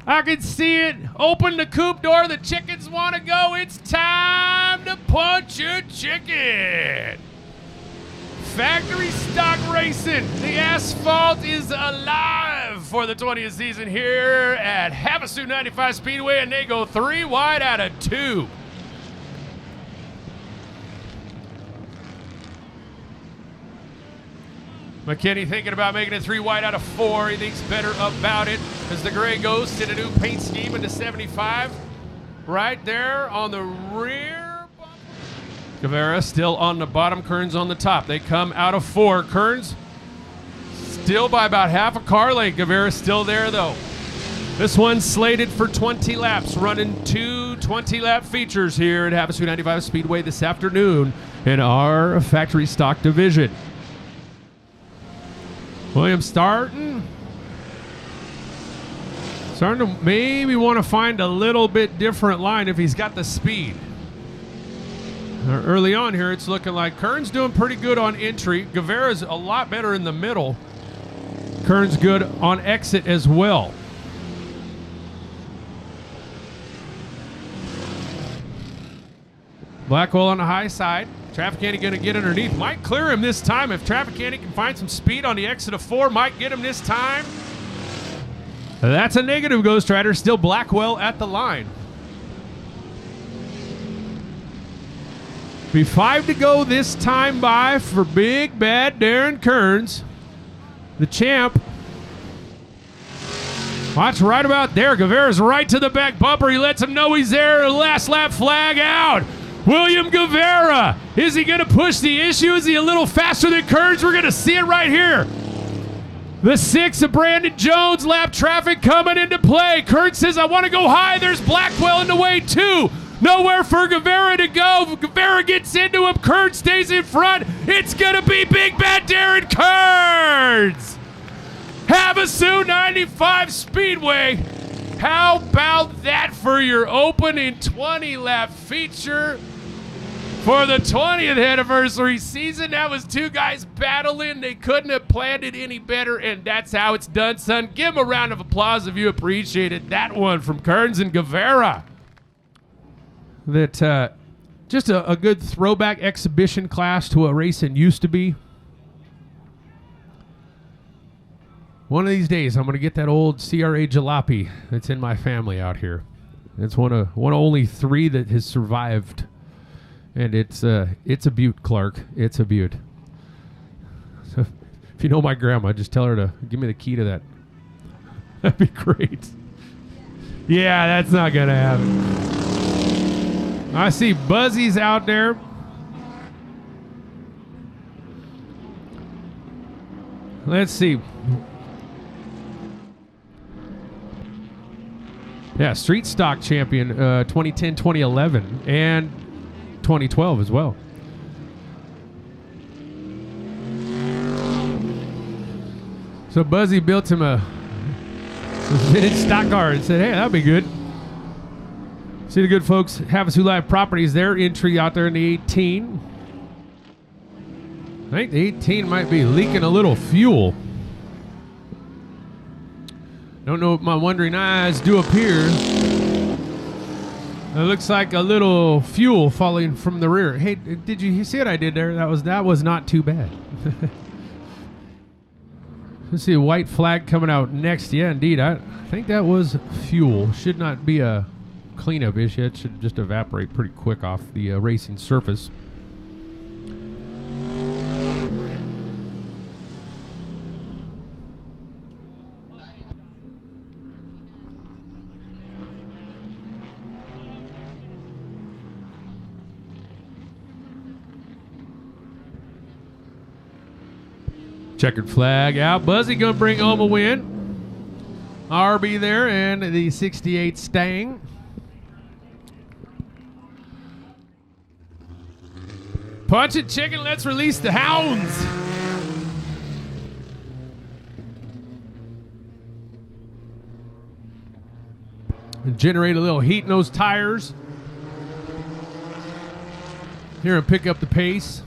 I can see it. Open the coop door. The chickens want to go. It's time to punch a chicken. Factory stock racing. The asphalt is alive for the 20th season here at Havasu 95 Speedway, and they go 3 wide out of 2. McKinney thinking about making it 3 wide out of 4. He thinks better about it as the Gray Ghost in a new paint scheme into 75. Right there on the rear. Guevara still on the bottom, Kearns on the top. They come out of 4. Kearns still by about half a car length. Guevara still there though. This one's slated for 20 laps, running 2 20-lap features here at Havasu 95 Speedway this afternoon in our factory stock division. Williams starting to maybe want to find a little bit different line if he's got the speed. Early on here, it's looking like Kearns doing pretty good on entry. Guevara's a lot better in the middle. Kearns good on exit as well. Blackwell on the high side. Trafficani going to get underneath. Might clear him this time if Trafficani can find some speed on the exit of 4. Might get him this time. That's a negative, Ghost Rider. Still Blackwell at the line. Be 5 to go this time by for big bad Darren Kearns. The champ. Watch right about there. Guevara's right to the back bumper. He lets him know he's there. Last lap flag out. William Guevara. Is he going to push the issue? Is he a little faster than Kearns? We're going to see it right here. The 6 of Brandon Jones. Lap traffic coming into play. Kearns says, I want to go high. There's Blackwell in the way too. Nowhere for Guevara to go. Guevara gets into him. Kearns stays in front. It's going to be big bad Darren Kearns. Havasu 95 Speedway. How about that for your opening 20-lap feature for the 20th anniversary season? That was 2 guys battling. They couldn't have planned it any better, and that's how it's done, son. Give them a round of applause if you appreciated that one from Kearns and Guevara. That just a good throwback exhibition class to what racing used to be. One of these days, I'm going to get that old CRA jalopy that's in my family out here. It's one of only 3 that has survived, and it's a beaut, Clark. It's a beaut. So if you know my grandma, just tell her to give me the key to that. That'd be great. Yeah, that's not going to happen. I see Buzzy's out there. Let's see. Yeah, street stock champion 2010, 2011, and 2012 as well. So Buzzy built him a vintage stock car and said, hey, that'd be good. See the good folks, Havasu Live Properties, their entry out there in the 18. I think the 18 might be leaking a little fuel. Don't know what my wondering eyes do appear. It looks like a little fuel falling from the rear. Hey, did you see what I did there? That was not too bad. Let's see a white flag coming out next. Yeah, indeed. I think that was fuel. Should not be a cleanup issue. It should just evaporate pretty quick off the racing surface. Checkered flag out. Buzzy gonna bring home a win. RB there and the 68 Stang. Punch it, chicken. Let's release the hounds. And generate a little heat in those tires. Here and pick up the pace.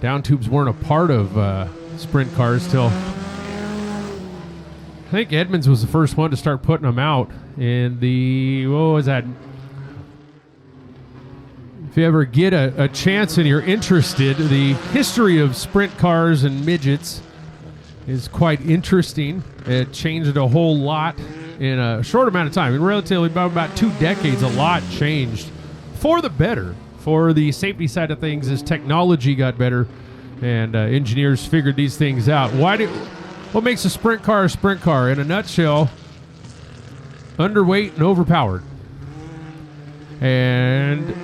Down tubes weren't a part of sprint cars till I think Edmonds was the first one to start putting them out in the, what was that? If you ever get a chance and you're interested, the history of sprint cars and midgets is quite interesting. It changed a whole lot in a short amount of time. In relatively about 2 decades, a lot changed for the better. For the safety side of things, as technology got better and engineers figured these things out. What makes a sprint car a sprint car? In a nutshell, underweight and overpowered. And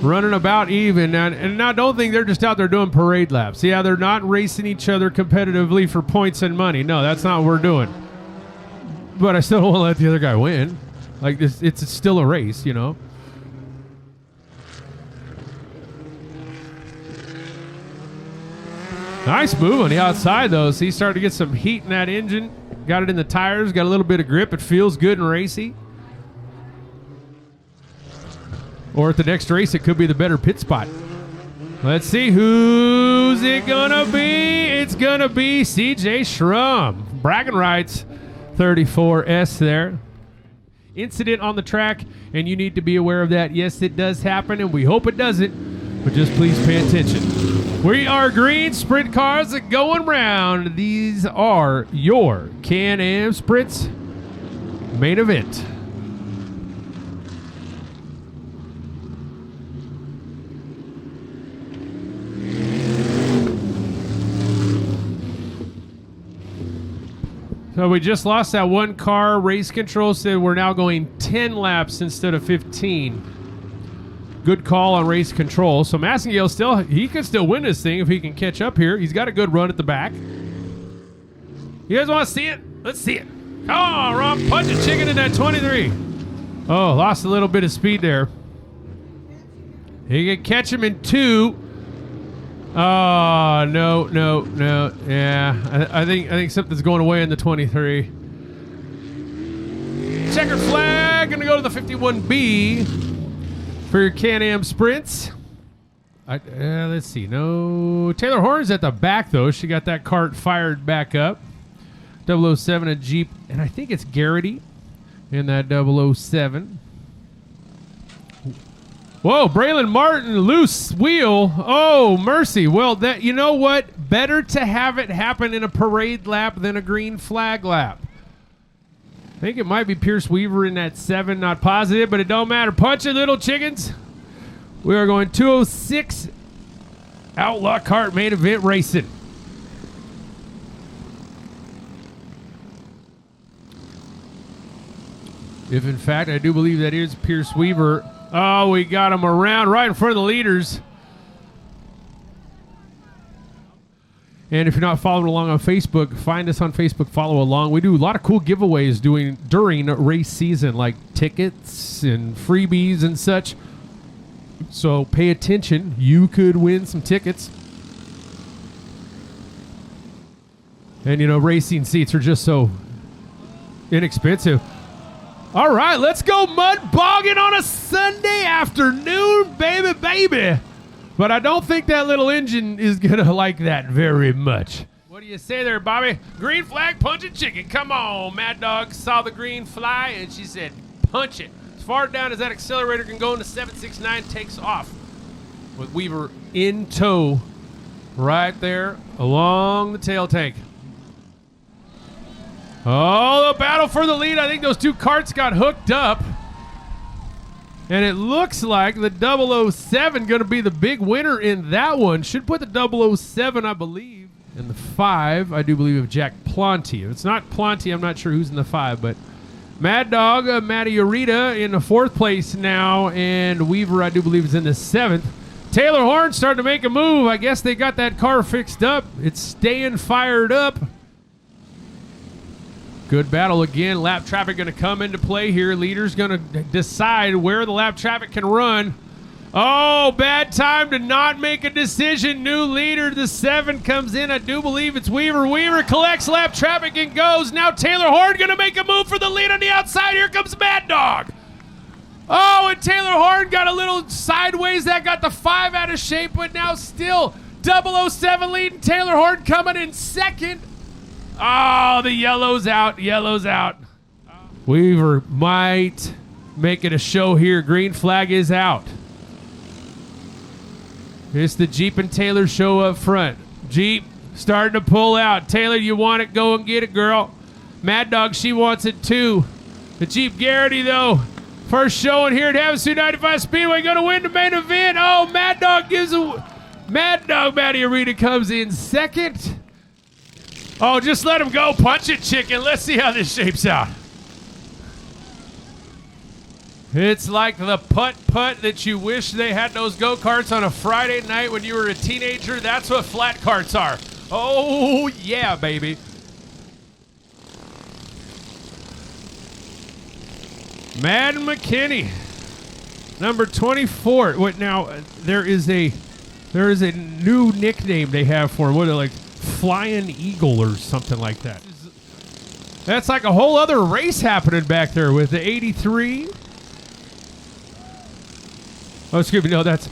running about even. And now don't think they're just out there doing parade laps. Yeah, they're not racing each other competitively for points and money. No, that's not what we're doing. But I still don't want to let the other guy win. Like, it's still a race, you know. Nice move on the outside, though. So he started to get some heat in that engine. Got it in the tires. Got a little bit of grip. It feels good and racy. Or at the next race, it could be the better pit spot. Let's see, who's it gonna be? It's gonna be CJ Schrum. Bragging rights, 34S there. Incident on the track, and you need to be aware of that. Yes, it does happen, and we hope it doesn't, but just please pay attention. We are green sprint cars going round. These are your Can-Am Sprints main event. So we just lost that one car. Race control said we're now going 10 laps instead of 15. Good call on race control. So Massengale he could still win this thing if he can catch up here. He's got a good run at the back. You guys want to see it? Let's see it. Come on, Rob. Punch a chicken in that 23. Oh, lost a little bit of speed there. He could catch him in 2. Oh, no. Yeah, I think something's going away in the 23. Checker flag. Going to go to the 51B for your Can-Am Sprints. Let's see. No. Taylor Horn's at the back, though. She got that cart fired back up. 007, a Jeep. And I think it's Garrity in that 007. Whoa, Braylon Martin, loose wheel. Oh, mercy. Well, that, you know what? Better to have it happen in a parade lap than a green flag lap. I think it might be Pierce Weaver in that 7, not positive, but it don't matter. Punch it, little chickens. We are going 206 Outlaw Kart main event racing. If in fact, I do believe that is Pierce Weaver. Oh, we got him around right in front of the leaders. And if you're not following along on Facebook, find us on Facebook, follow along. We do a lot of cool giveaways during race season, like tickets and freebies and such. So pay attention. You could win some tickets. And, you know, racing seats are just so inexpensive. All right, let's go mud bogging on a Sunday afternoon, baby. But I don't think that little engine is going to like that very much. What do you say there, Bobby? Green flag, punching chicken. Come on, Mad Dog saw the green fly, and she said, punch it. As far down as that accelerator can go, into 769 takes off. With Weaver in tow right there along the tail tank. Oh, the battle for the lead. I think those two carts got hooked up. And it looks like the 007 going to be the big winner in that one. Should put the 007, I believe, in the 5. I do believe of Jack Planty. If it's not Planty, I'm not sure who's in the 5. But Mad Dog, Matty Urita in the 4th place now. And Weaver, I do believe, is in the 7th. Taylor Horn starting to make a move. I guess they got that car fixed up. It's staying fired up. Good battle again. Lap traffic going to come into play here. Leader's going to decide where the lap traffic can run. Oh, bad time to not make a decision. New leader, the 7 comes in. I do believe it's Weaver. Weaver collects lap traffic and goes. Now Taylor Horn going to make a move for the lead on the outside. Here comes Mad Dog. Oh, and Taylor Horn got a little sideways. That got the 5 out of shape, but now still 007 leading. Taylor Horn coming in second. Oh, the yellow's out. Yellow's out. Weaver might make it a show here. Green flag is out. It's the Jeep and Taylor show up front. Jeep starting to pull out. Taylor, you want it? Go and get it, girl. Mad Dog, she wants it too. The Jeep Garrity, though. First showing here at Havasu 95 Speedway. Going to win the main event. Oh, Mad Dog gives a... Mad Dog Matty Arena comes in second. Oh, just let him go. Punch it, chicken. Let's see how this shapes out. It's like the putt-putt that you wish they had those go-karts on a Friday night when you were a teenager. That's what flat carts are. Oh, yeah, baby. Madden McKinney, number 24. What now? There is a new nickname they have for him. What, like Flying Eagle or something like that? That's like a whole other race happening back there with the 83. Oh, excuse me. No, that's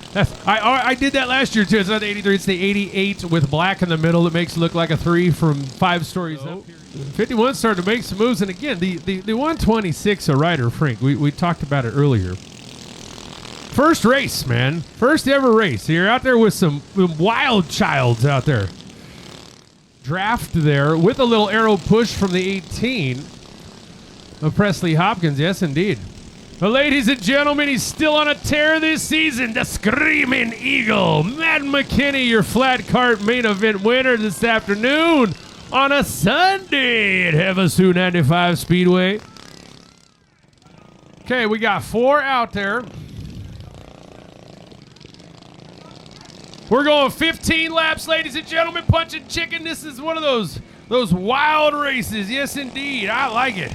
I did that last year too. It's not the 83. It's the 88 with black in the middle that makes it look like a 3 from 5 stories up here. 51 started to make some moves, and again, the 126 a rider, Frank. We talked about it earlier. First race, man. First ever race. You're out there with some wild childs out there. Draft there with a little arrow push from the 18 of Presley Hopkins. Yes, indeed. But ladies and gentlemen, he's still on a tear this season. The Screaming Eagle, Matt McKinney, your flat cart main event winner this afternoon on a Sunday at Havasu 95 Speedway. Okay, we got 4 out there. We're going 15 laps, ladies and gentlemen. Punching chicken. This is one of those wild races. Yes, indeed. I like it.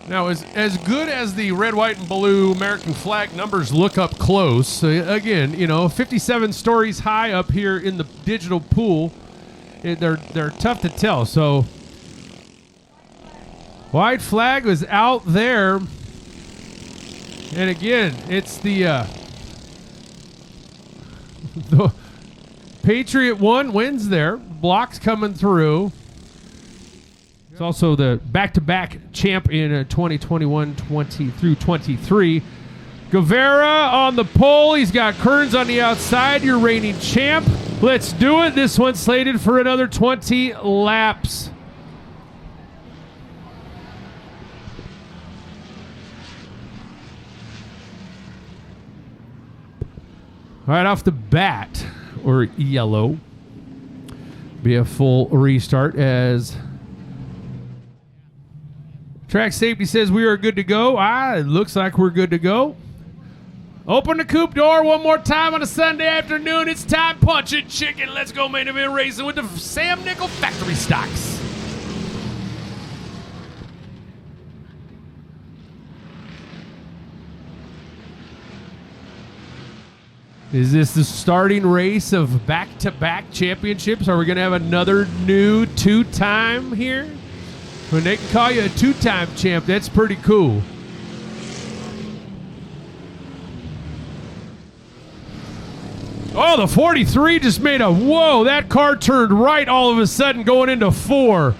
Now, as good as the red, white, and blue American flag numbers look up close, again, 57 stories high up here in the digital pool, they're tough to tell. So, white flag was out there. And again, it's the Patriot 1 wins there. Blocks coming through. It's also the back-to-back champ in 2021-20 through 23. Guevara on the pole. He's got Kearns on the outside. Your reigning champ. Let's do it. This one's slated for another 20 laps. Right off the bat, or yellow, be a full restart as track safety says we are good to go. It looks like we're good to go. Open the coupe door one more time on a Sunday afternoon. It's time punching chicken. Let's go main event racing with the Sam Nickel factory stocks. Is this the starting race of back-to-back championships? Are we going to have another new 2-time here? When they can call you a 2-time champ, that's pretty cool. Oh, the 43 just made a, whoa, that car turned right all of a sudden going into 4.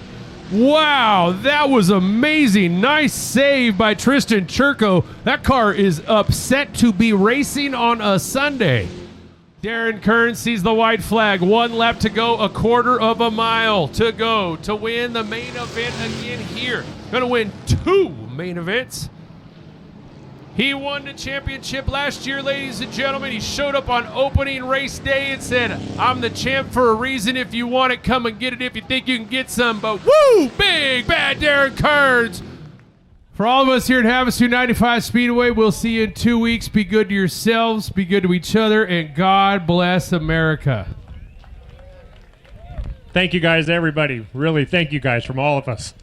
Wow, that was amazing. Nice save by Tristan Churko. That car is upset to be racing on a Sunday. Darren Kearns sees the white flag. 1 lap to go, a quarter of a mile to go to win the main event again here. Going to win 2 main events. He won the championship last year, ladies and gentlemen. He showed up on opening race day and said, I'm the champ for a reason. If you want it, come and get it if you think you can get some. But woo, big bad Darren Kearns. For all of us here at Havasu 95 Speedway, we'll see you in 2 weeks. Be good to yourselves, be good to each other, and God bless America. Thank you guys, everybody. Really, thank you guys from all of us.